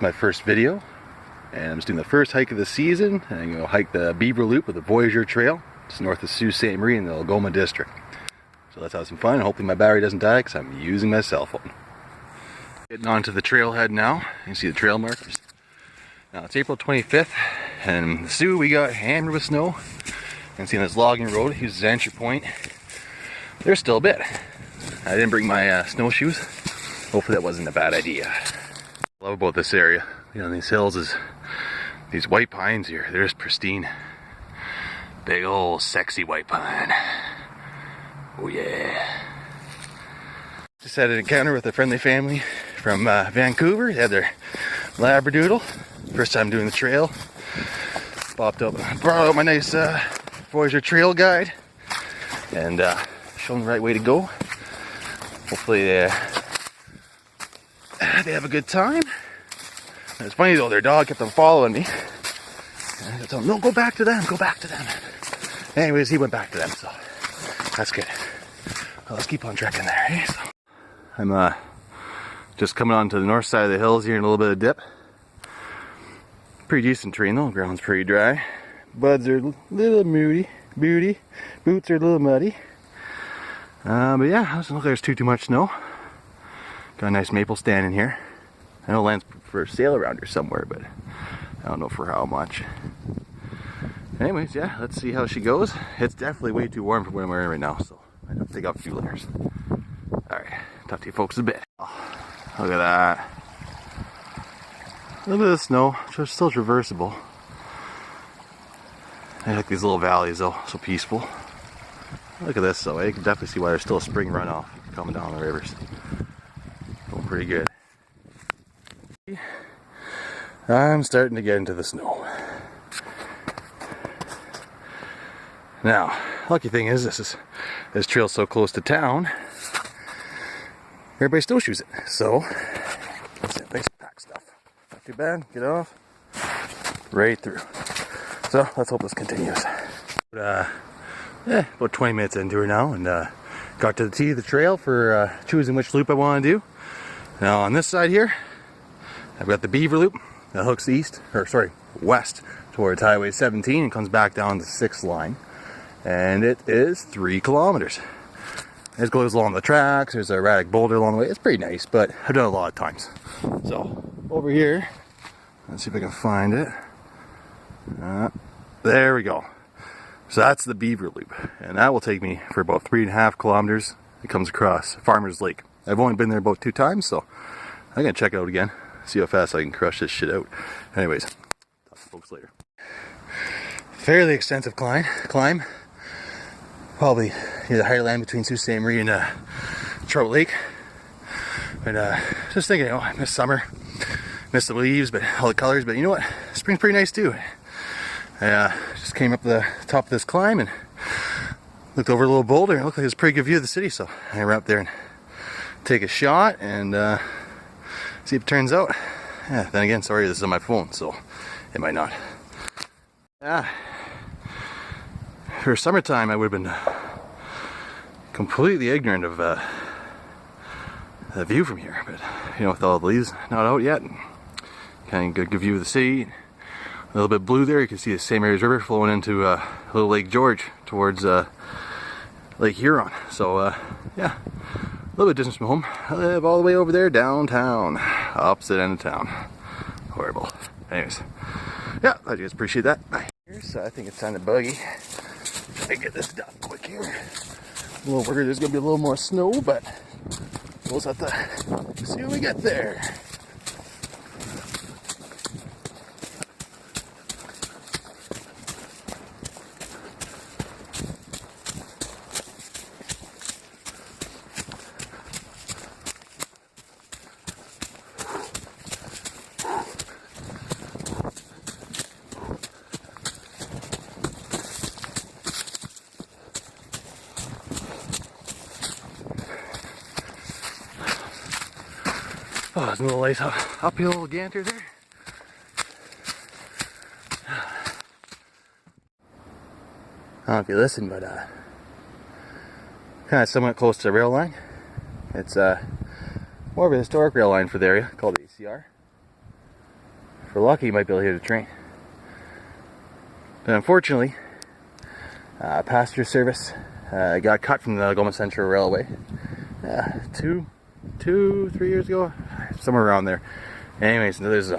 my first video, and I'm just doing the first hike of the season, and I'm going to hike the Beaver Loop with the Voyageur Trail. It's north of Sault Ste. Marie in the Algoma district. So let's have some fun. Hopefully my battery doesn't die because I'm using my cell phone. Getting onto the trailhead now. You can see the trail markers. Now it's April 25th, and in the Sioux we got hammered with snow. You can see on this logging road, here's his entry point. There's still a bit. I didn't bring my snowshoes. Hopefully that wasn't a bad idea. What I love about this area, you know, these hills is these white pines here. They're just pristine. Big old sexy white pine. Oh yeah. Just had an encounter with a friendly family from Vancouver. They had their Labradoodle. First time doing the trail. Popped up, brought out my nice Voyageur trail guide and show them the right way to go. Hopefully they have a good time. It's funny though, their dog kept on following me. And I told him, no, go back to them, go back to them. Anyways, he went back to them, so that's good. Well, let's keep on trekking there. Eh? So, I'm just coming on to the north side of the hills here in a little bit of dip. Pretty decent terrain though, ground's pretty dry. Buds are a little moody, boots are a little muddy. But yeah, it doesn't look like there's too much snow. Got a nice maple stand in here. I know land's for sale around here somewhere, but I don't know for how much. Anyways, yeah, let's see how she goes. It's definitely way too warm for what I'm wearing right now, so I have to take off a few layers. Alright, talk to you folks in a bit. Oh, look at that. A little bit of snow, which is still traversable. I like these little valleys though, so peaceful. Look at this though, you can definitely see why there's still a spring runoff coming down the rivers. Going pretty good. I'm starting to get into the snow. Now, lucky thing is this trail's so close to town, everybody snowshoes it. So, that's it, basic pack stuff. Not too bad, get off, right through. So, let's hope this continues. But, about 20 minutes into her now, and got to the tee of the trail for choosing which loop I want to do. Now, on this side here, I've got the Beaver Loop that hooks west towards Highway 17 and comes back down the 6th line. And it is 3 kilometers. It goes along the tracks, there's a erratic boulder along the way. It's pretty nice, but I've done it a lot of times. So, over here, let's see if I can find it. There we go. So that's the Beaver Loop, and that will take me for about 3.5 kilometers. It comes across Farmer's Lake. I've only been there about 2 times, so I'm gonna check it out again. See how fast I can crush this shit out. Anyways, talk to folks later. Fairly extensive climb. Probably near the highland between Sault Ste. Marie and Trout Lake. But just thinking, I miss summer, miss the leaves, but all the colors. But you know what? Spring's pretty nice too. I just came up the top of this climb and looked over a little boulder. And it looked like it was a pretty good view of the city, so I ran up there and take a shot and see if it turns out. Yeah, then again, sorry, this is on my phone, so it might not. For summertime, I would have been completely ignorant of the view from here, but you know, with all the leaves not out yet, kind of good view of the city. A little bit blue there, you can see the St. Mary's River flowing into Little Lake George towards Lake Huron. So yeah, a little bit distance from home. I live all the way over there downtown, opposite end of town. Horrible. Anyways, yeah, I just appreciate that. Bye. So I think it's time to buggy. Try to get this done quick here. A little worried there's gonna be a little more snow, but we'll just have to see when we get there. Oh, there's a little nice uphill ganter there. I don't know if you listen, but kind of somewhat close to the rail line. It's more of a historic rail line for the area called ACR. If we're lucky, you might be able to hear the train. But unfortunately, passenger service got cut from the Algoma Central Railway 3 years ago, somewhere around there. Anyways, there's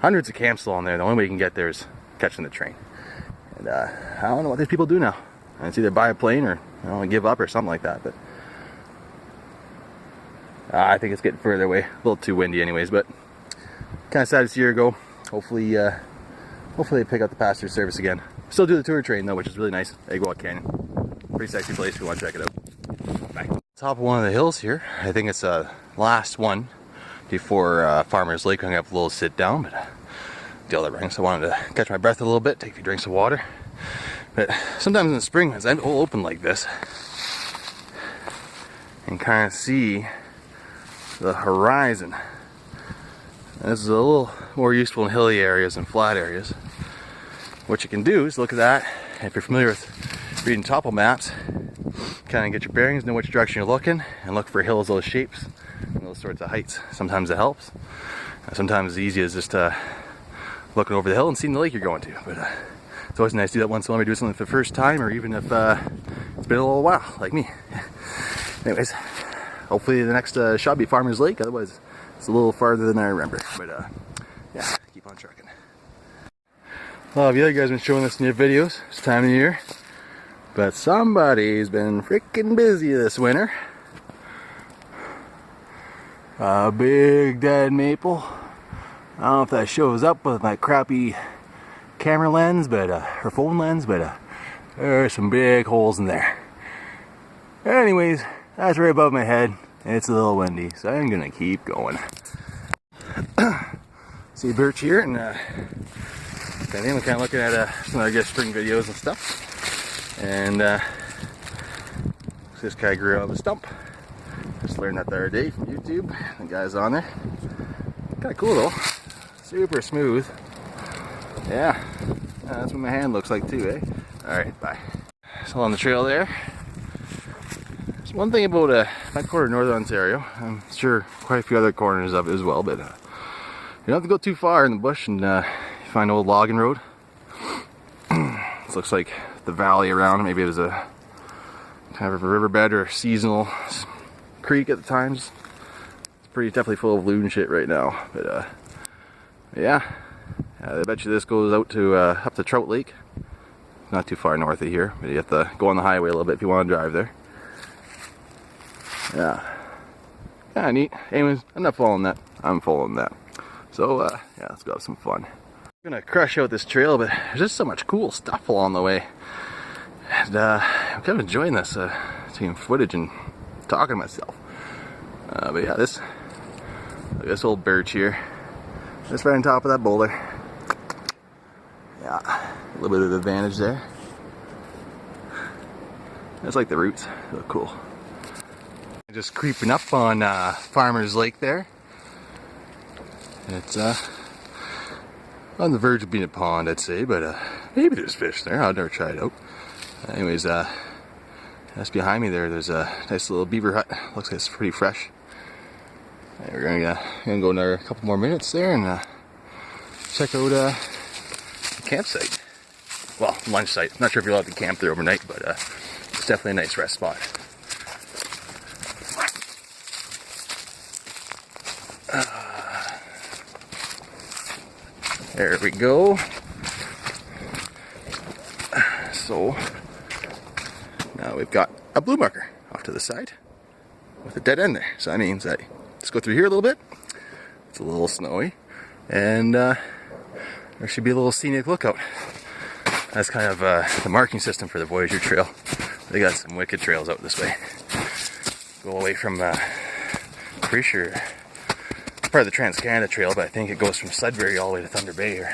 hundreds of camps along there. The only way you can get there is catching the train. And I don't know what these people do now. It's either buy a plane or give up or something like that. But I think it's getting further away. A little too windy, anyways. But kind of sad to see her go. Hopefully they pick up the passenger service again. Still do the tour train though, which is really nice. Eggwalk Canyon, pretty sexy place if you want to check it out. Bye. Top of one of the hills here. I think it's the last one before Farmer's Lake. I'm gonna have a little sit down, but the other ring. So I wanted to catch my breath a little bit, take a few drinks of water. But sometimes in the spring, when it's all open like this, and kind of see the horizon. This is a little more useful in hilly areas and flat areas. What you can do is look at that. If you're familiar with reading topo maps, kind of get your bearings, know which direction you're looking, and look for hills, those shapes, and those sorts of heights. Sometimes it helps. Sometimes the easiest is just looking over the hill and seeing the lake you're going to. But it's always nice to do that once in a while. Do something for the first time, or even if it's been a little while, like me. Anyways, hopefully the next shot will be Farmer's Lake. Otherwise, it's a little farther than I remember. But yeah, keep on trucking. A lot of you other guys have been showing this in your videos this time of year, but somebody's been freaking busy this winter. A big dead maple. I don't know if that shows up with my crappy camera lens, but or phone lens, but there are some big holes in there. Anyways, that's right above my head. It's a little windy, so I'm gonna keep going. See birch here, and I think I'm kind of looking at some of spring videos and stuff. And this guy grew out of a stump. Just learned that the other day from YouTube. The guy's on there. Kind of cool though. Super smooth. Yeah, that's what my hand looks like too, eh? Alright, bye. So on the trail there. There's one thing about my corner of Northern Ontario. I'm sure quite a few other corners of it as well, but you don't have to go too far in the bush and you find an old logging road. This looks like the valley around it. Maybe it was a kind of a riverbed or a seasonal creek at the times. It's pretty definitely full of loon shit right now, but yeah. I bet you this goes out to up to Trout Lake. Not too far north of here, but you have to go on the highway a little bit if you want to drive there. Yeah, kind of neat. Anyways, I'm not following that. I'm following that. So yeah, let's go have some fun. I'm gonna crush out this trail, but there's just so much cool stuff along the way, and I'm kind of enjoying this, taking footage and talking to myself. But yeah, this old birch here, just right on top of that boulder. Yeah, a little bit of advantage there. That's like the roots, they look cool. Just creeping up on Farmer's Lake there. It's on the verge of being a pond, I'd say, but maybe there's fish there. I've never tried it out. Anyways, just behind me there's a nice little beaver hut. Looks like it's pretty fresh. And we're gonna go another couple more minutes there and check out the campsite. Well, lunch site. I'm not sure if you're allowed to camp there overnight, but it's definitely a nice rest spot. There we go. So now we've got a blue marker off to the side with a dead end there. So that means that let's go through here a little bit. It's a little snowy, and there should be a little scenic lookout. That's kind of the marking system for the Voyager Trail. They got some wicked trails out this way. Go away from, pretty sure, part of the Trans-Canada Trail, but I think it goes from Sudbury all the way to Thunder Bay, or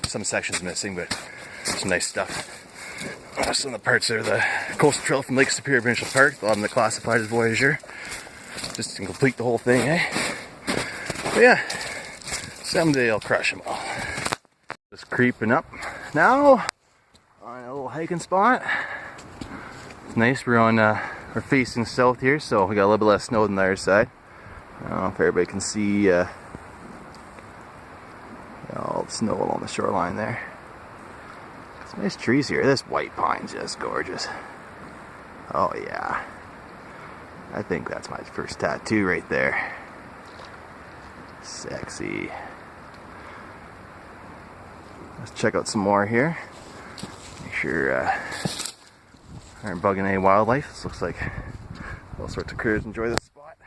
some sections missing, but some nice stuff. Some of the parts are the coastal trail from Lake Superior Provincial Park, a lot of them classified as Voyager, just to complete the whole thing, eh? But yeah, someday I'll crush them all. Just creeping up now on a little hiking spot. It's nice, we're facing south here, so we got a little bit less snow than the other side. I don't know if everybody can see all the snow along the shoreline there. Some nice trees here. This white pine's just gorgeous. Oh yeah. I think that's my first tattoo right there. Sexy. Let's check out some more here. Make sure aren't bugging any wildlife. This looks like all sorts of critters enjoy this spot.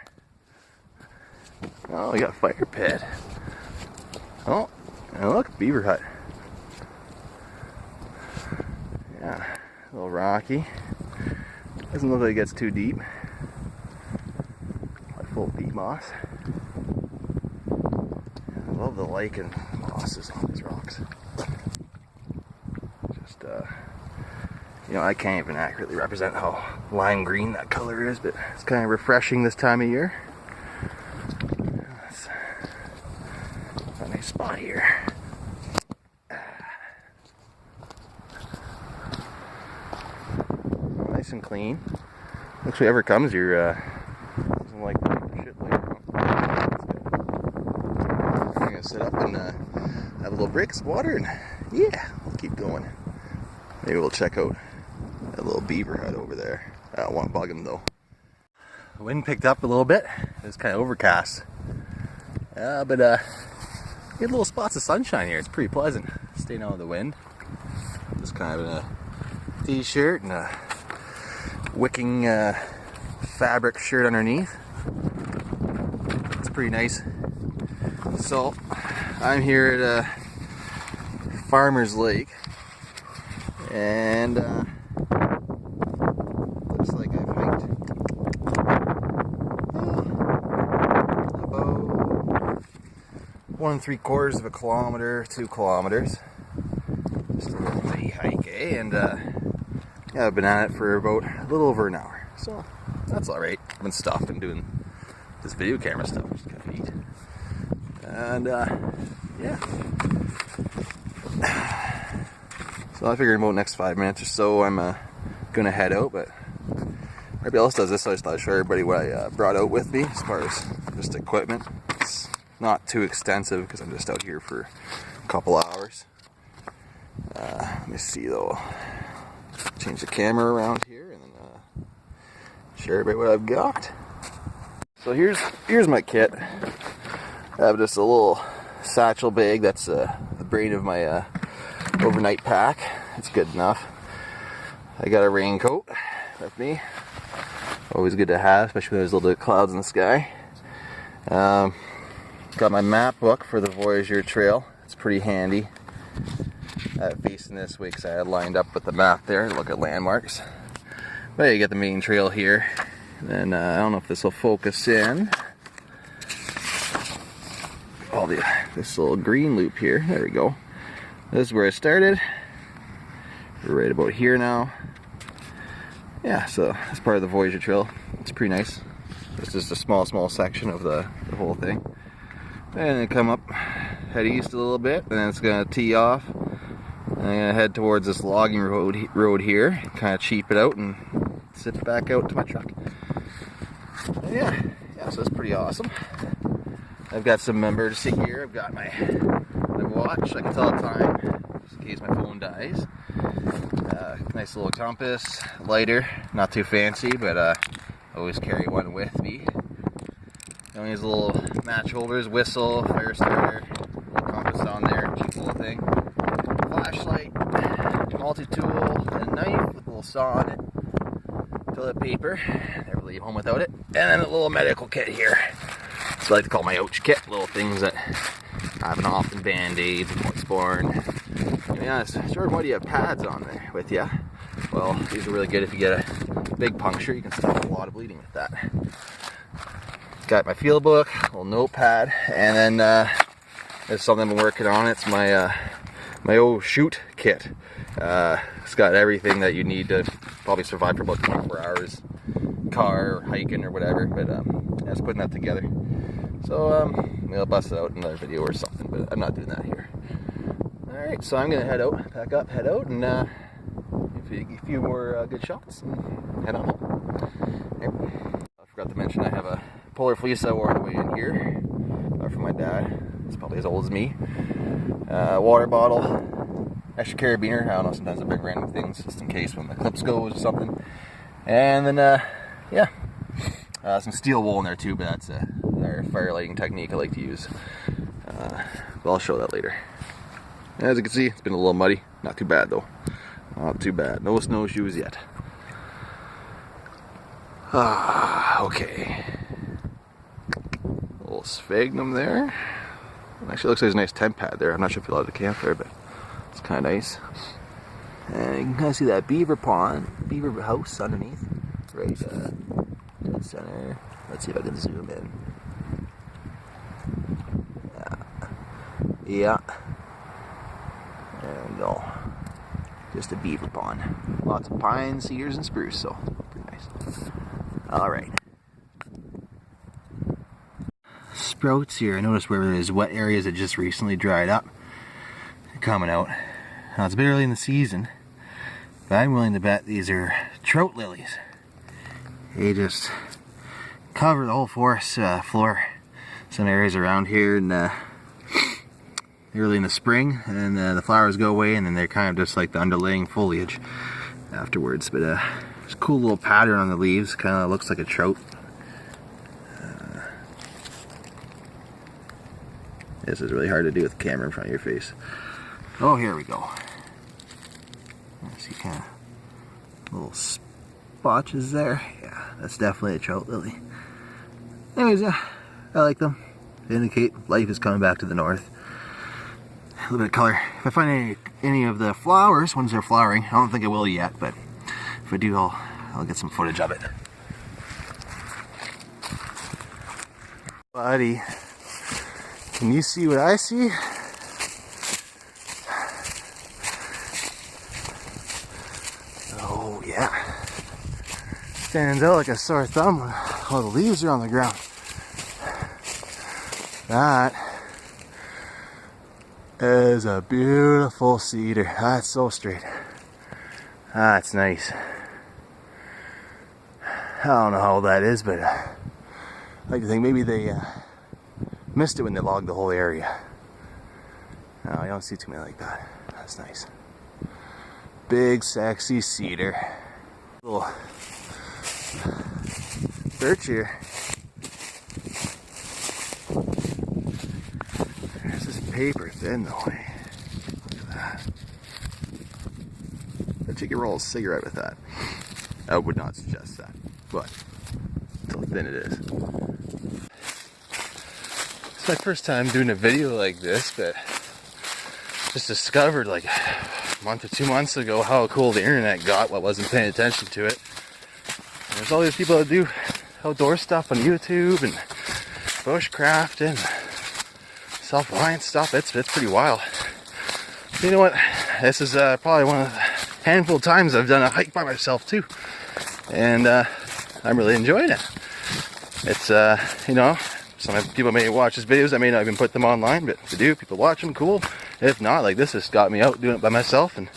Oh, we got a fire pit. Oh, and look, beaver hut. Yeah, a little rocky. Doesn't look like it gets too deep. Quite full of peat moss. I love the lichen mosses on these rocks. Just, you know, I can't even accurately represent how lime green that color is, but it's kind of refreshing this time of year. That's a nice spot here. Nice and clean. Looks whoever comes here doesn't like shit later. I'm gonna sit up and have a little break, some water, and yeah, we'll keep going. Maybe we'll check out that little beaver hut over there. I don't want to bug him though. The wind picked up a little bit. It's kind of overcast. But get little spots of sunshine here. It's pretty pleasant. Staying out of the wind. Just kind of in a t-shirt and a wicking fabric shirt underneath. It's pretty nice. So I'm here at Farmer's Lake, and looks like I've hiked about 1 3/4 of a kilometer, 2 kilometers. Just a little mini hike, eh? And yeah, I've been at it for about a little over an hour, so that's all right. I've been stopped and doing this video camera stuff, which is kind of neat. And yeah. So I figured in about next 5 minutes or so I'm gonna head out, but everybody else does this, so I just thought I'd show everybody what I brought out with me as far as just equipment. It's not too extensive because I'm just out here for a couple hours. Let me see though. Change the camera around here and then show everybody what I've got. So here's my kit. I have just a little satchel bag. That's the brain of my overnight pack. It's good enough. I got a raincoat with me. Always good to have, especially when there's a little bit of clouds in the sky. Got my map book for the Voyageur Trail. It's pretty handy. I have facing this way because I had lined up with the map there to look at landmarks. But you get the main trail here. And then I don't know if this will focus in. This little green loop here. There we go. This is where I started. We're right about here now. Yeah, so that's part of the Voyageur Trail. It's pretty nice. It's just a small section of the whole thing. And then come up, head east a little bit, and then it's gonna tee off. And I'm gonna head towards this logging road here, kind of cheap it out and sit back out to my truck. And yeah, so that's pretty awesome. I've got some emergency gear. I've got my watch. I can tell the time just in case my phone dies. Nice little compass, lighter, not too fancy, but I always carry one with me. Got these little match holders, whistle, fire starter, little compass on there, cheap little thing. Flashlight, multi-tool, and a knife with a little saw on it. Toilet paper, never leave home without it. And then a little medical kit here. So I like to call my ouch kit, little things that I have an often band-aids, sporn. To be honest, Jordan, why do you have pads on there with you? Well, these are really good if you get a big puncture. You can stop a lot of bleeding with that. Got my field book, a little notepad, and then there's something I've been working on. It's my my old shoot kit. It's got everything that you need to probably survive for about 24 hours, car or hiking or whatever. But I was putting that together. So maybe I'll bust it out in another video or something, but I'm not doing that here. Alright, so I'm gonna head out, pack up, head out, and a few more good shots and head on home. Yep. I forgot to mention I have a polar fleece I wore on the way in here from my dad. It's probably as old as me. water bottle, extra carabiner. I don't know, sometimes I bring random things just in case when the clips go or something. And then, yeah, some steel wool in there too, but that's our fire lighting technique I like to use. But I'll show that later. As you can see, it's been a little muddy. Not too bad though. Not too bad. No snowshoes yet. Okay. A little sphagnum there. Actually, looks like there's a nice tent pad there. I'm not sure if you're allowed to camp there, but it's kind of nice. And you can kind of see that beaver pond, beaver house underneath, right dead center. Let's see if I can zoom in. Yeah. There we go. Just a beaver pond. Lots of pine, cedars, and spruce, so pretty nice. Alright. Sprouts here. I noticed where there's wet areas that just recently dried up. They're coming out. Now it's a bit early in the season, but I'm willing to bet these are trout lilies. They just cover the whole forest floor. Some areas around here and early in the spring, and then the flowers go away, and then they're kind of just like the underlaying foliage afterwards. But there's a cool little pattern on the leaves, kind of looks like a trout. This is really hard to do with the camera in front of your face. Oh, here we go. See kind of little spotches there. Yeah, that's definitely a trout lily. Anyways, yeah, I like them. They indicate life is coming back to the north. A little bit of color. If I find any of the flowers, once they're flowering, I don't think I will yet, but if I do, I'll get some footage of it. Buddy, can you see what I see? Oh yeah. Stands out like a sore thumb when all the leaves are on the ground. That is a beautiful cedar. That's so straight. That's nice. I don't know how old that is, but I like to think maybe they missed it when they logged the whole area. No, I don't see too many like that. That's nice. Big, sexy cedar. Little birch here. There's this paper thin though. Look at that. I'd take a roll of cigarette with that. I would not suggest that, but that's how thin it is. It's my first time doing a video like this, but just discovered like a month or 2 months ago how cool the internet got while I wasn't paying attention to it. And there's all these people that do outdoor stuff on YouTube and bushcraft and self-reliance stuff. It's pretty wild. You know what? This is probably one of the handful of times I've done a hike by myself too, and I'm really enjoying it. It's you know, some people may watch these videos. I may not even put them online, but if they do, people watch them. Cool. If not, like this has got me out doing it by myself, and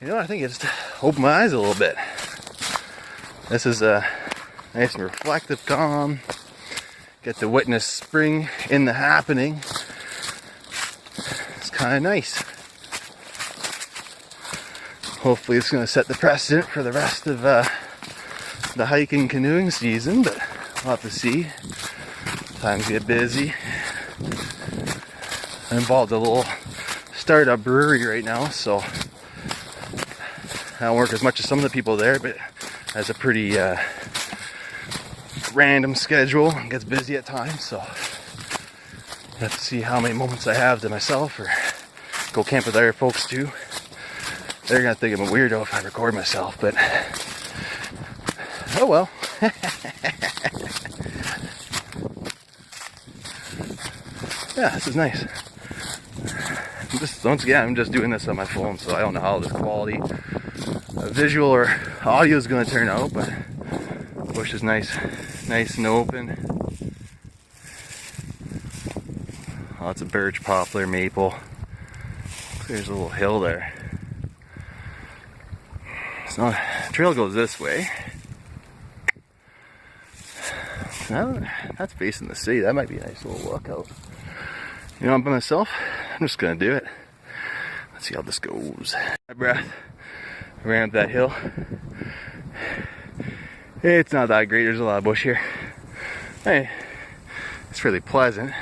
you know, I think it just opened my eyes a little bit. This is nice and reflective, calm. Get to witness spring in the happening. It's kind of nice. Hopefully it's going to set the precedent for the rest of the hiking canoeing season, but we'll have to see. Times get busy. I'm involved in a little startup brewery right now, so I don't work as much as some of the people there, but it has a pretty random schedule and gets busy at times, so I have to see how many moments I have to myself or go camp with other folks too. They're gonna think I'm a weirdo if I record myself, but oh well. Yeah, this is nice. Once again, I'm just doing this on my phone, so I don't know how the quality of visual or audio is going to turn out, but the bush is nice and open. Lots of birch, poplar, maple. There's a little hill there. So the trail goes this way. Now, that's facing the city. That might be a nice little walk out. You know, I'm by myself. I'm just gonna do it. Let's see how this goes. My breath. I ran up that hill. It's not that great. There's a lot of bush here. Hey, it's really pleasant.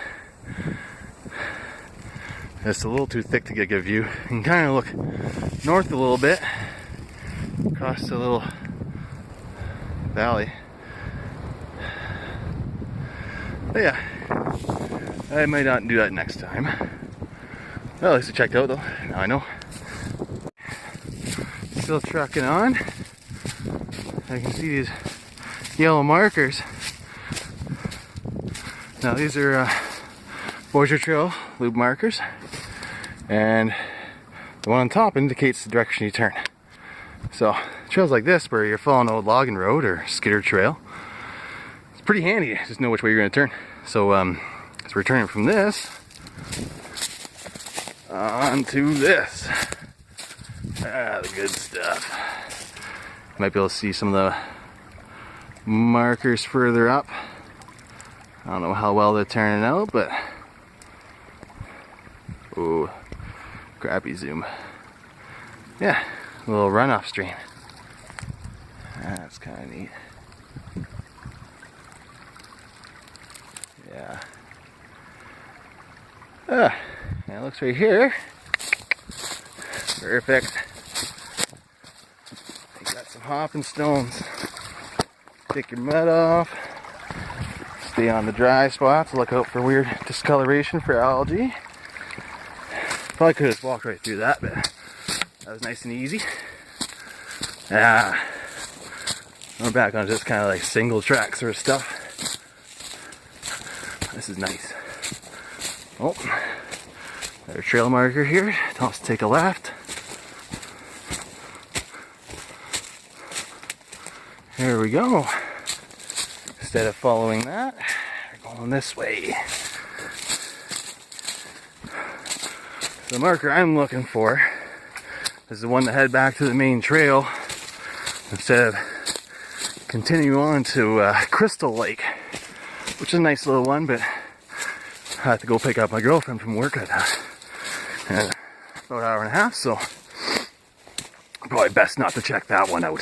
It's a little too thick to get a good view. You can kind of look north a little bit, across the little valley. But yeah, I might not do that next time. Well, at least I checked out though. Now I know. Still trucking on. I can see these yellow markers. Now these are Voyageur Trail loop markers, and the one on top indicates the direction you turn. So trails like this, where you're following an old logging road or skidder trail, it's pretty handy. Just know which way you're going to turn. So as we're turning from this onto this, the good stuff. You might be able to see some of the markers further up. I don't know how well they're turning out, but ooh, crappy zoom. Yeah, a little runoff stream. That's kind of neat. Yeah. Yeah, it looks right here. Perfect. You got some hopping stones. Take your mud off. Stay on the dry spots. Look out for weird discoloration for algae. Probably could have just walked right through that, but that was nice and easy. We're back on just kind of like single track sort of stuff. This is nice. Oh, there's a trail marker here. Tell us to take a left. There we go. Instead of following that, we're going this way. The marker I'm looking for is the one that head back to the main trail instead of continue on to Crystal Lake, which is a nice little one, but I have to go pick up my girlfriend from work at about an hour and a half, so probably best not to check that one out.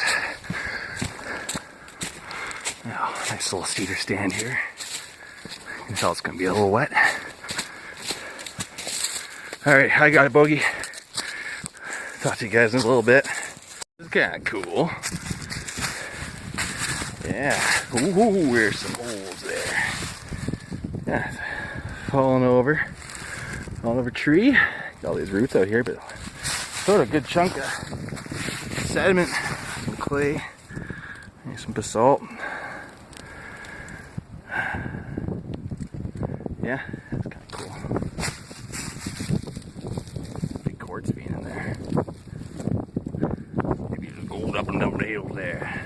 Oh, nice little cedar stand here. You can tell it's going to be a little wet. Alright, I got a bogey. Talk to you guys in a little bit. It's kind of cool. Yeah. Ooh, there's some holes there. Yeah. Falling over tree. Got all these roots out here, but sort of a good chunk of sediment, some clay, and some basalt. Yeah, that's kind of cool. Big quartz being in there. Maybe just gold up and down the hill there.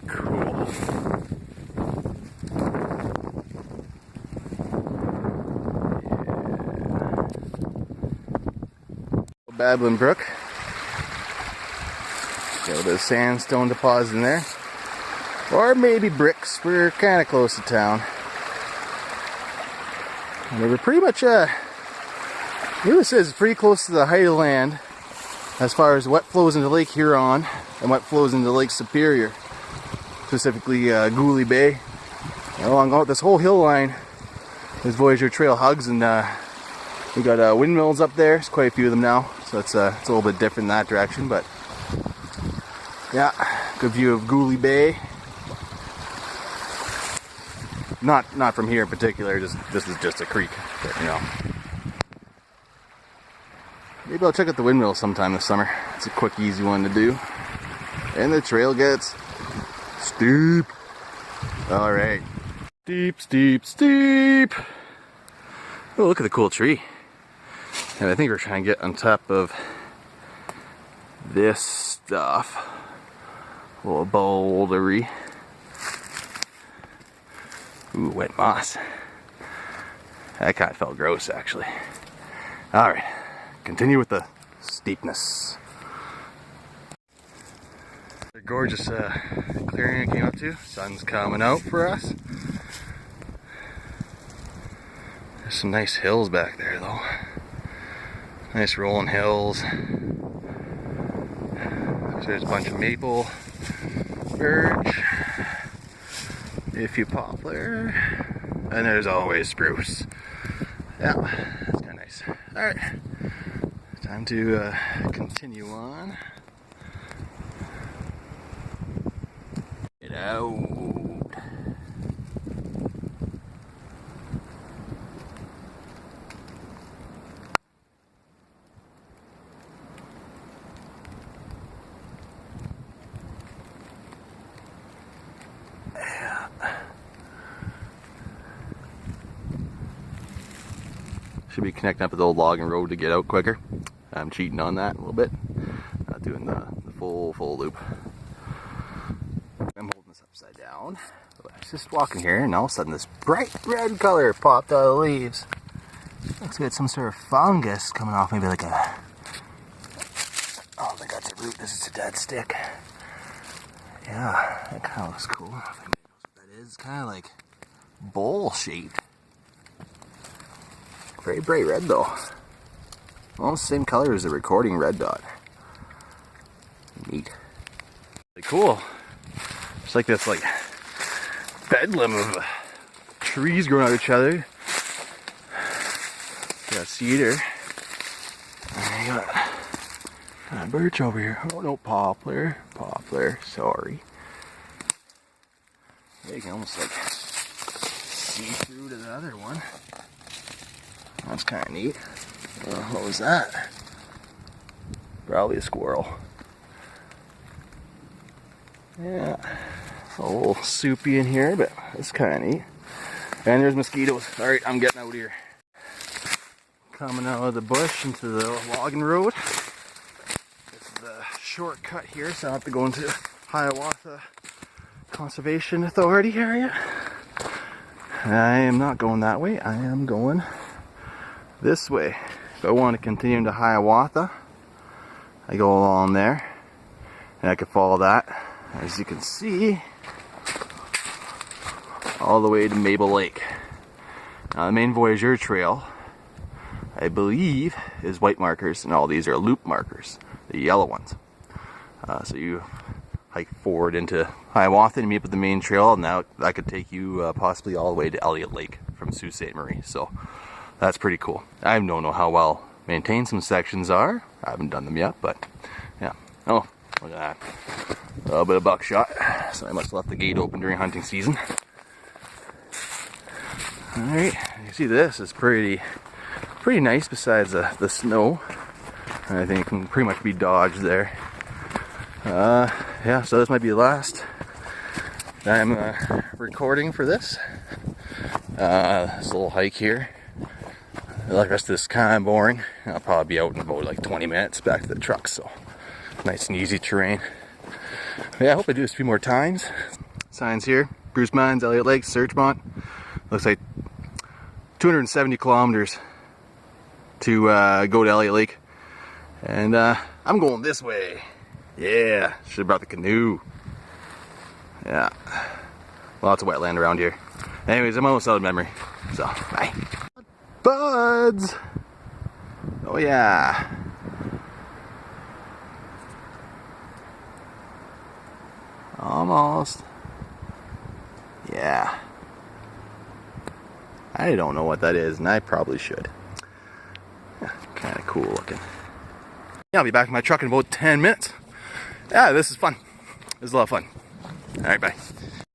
Cool. Yeah. Babbling Brook. Got a bit of sandstone deposit in there. Or maybe bricks. We're kind of close to town. And we were pretty much, really says pretty close to the highland as far as what flows into Lake Huron and what flows into Lake Superior, specifically Gooley Bay. And along this whole hill line, this Voyageur Trail hugs, and we got windmills up there. There's quite a few of them now, so it's a little bit different in that direction. But yeah, good view of Gooley Bay. Not from here in particular, this is just a creek, but you know. Maybe I'll check out the windmill sometime this summer. It's a quick, easy one to do. And the trail gets steep. Alright. Steep, steep, steep. Oh, look at the cool tree. And I think we're trying to get on top of this stuff. A little bouldery. Ooh, wet moss. That kind of felt gross, actually. Alright, continue with the steepness. A gorgeous clearing I came up to. Sun's coming out for us. There's some nice hills back there though. Nice rolling hills. There's a bunch of maple, birch, a few poplar, and there's always spruce. Yeah, that's kind of nice. Alright, time to continue on. Get out. Should be connecting up with the old logging road to get out quicker. I'm cheating on that a little bit. Not doing the full loop. I'm holding this upside down. I was just walking here and all of a sudden this bright red color popped out of the leaves. Looks like some sort of fungus coming off, maybe like a... Oh, I got the root. This is a dead stick. Yeah, that kind of looks cool. I think that is kind of like bowl shaped. Very bright red though. Almost the same color as the recording red dot. Neat. Really cool. It's like this like bedlam of trees growing out of each other. You got cedar. And you got birch over here. Oh no, poplar. Poplar, sorry. You can almost like see through to the other one. That's kind of neat. What was that? Probably a squirrel. Yeah, a little soupy in here, but it's kind of neat. And there's mosquitoes. Alright, I'm getting out of here. Coming out of the bush into the logging road. This is the shortcut here, so I don't have to go into Hiawatha Conservation Authority area. I am not going that way. I am going this way. If I want to continue into Hiawatha, I go along there and I can follow that, as you can see, all the way to Maple Lake. Now the main Voyageur Trail, I believe, is white markers, and all these are loop markers, the yellow ones. So you hike forward into Hiawatha and meet up with the main trail, and now that could take you possibly all the way to Elliott Lake from Sault Ste. Marie. So that's pretty cool. I don't know how well maintained some sections are. I haven't done them yet, but yeah. Oh, look at that. A little bit of buckshot. So I must have left the gate open during hunting season. Alright, you see this is pretty nice besides the snow. I think it can pretty much be dodged there. Yeah, so this might be the last I'm recording for this. This little hike here. The rest of this is kind of boring. I'll probably be out in about like 20 minutes back to the truck, so nice and easy terrain. But yeah, I hope I do this a few more times. Signs here: Bruce Mines, Elliott Lake, Searchmont. Looks like 270 kilometers to go to Elliott Lake, and I'm going this way. Yeah, should have brought the canoe. Yeah, lots of wetland around here. Anyways, I'm almost out of memory, so bye. Buds! Oh yeah. Almost. Yeah. I don't know what that is, and I probably should. Yeah, kind of cool looking. Yeah, I'll be back in my truck in about 10 minutes. Yeah, this is fun. This is a lot of fun. Alright, bye.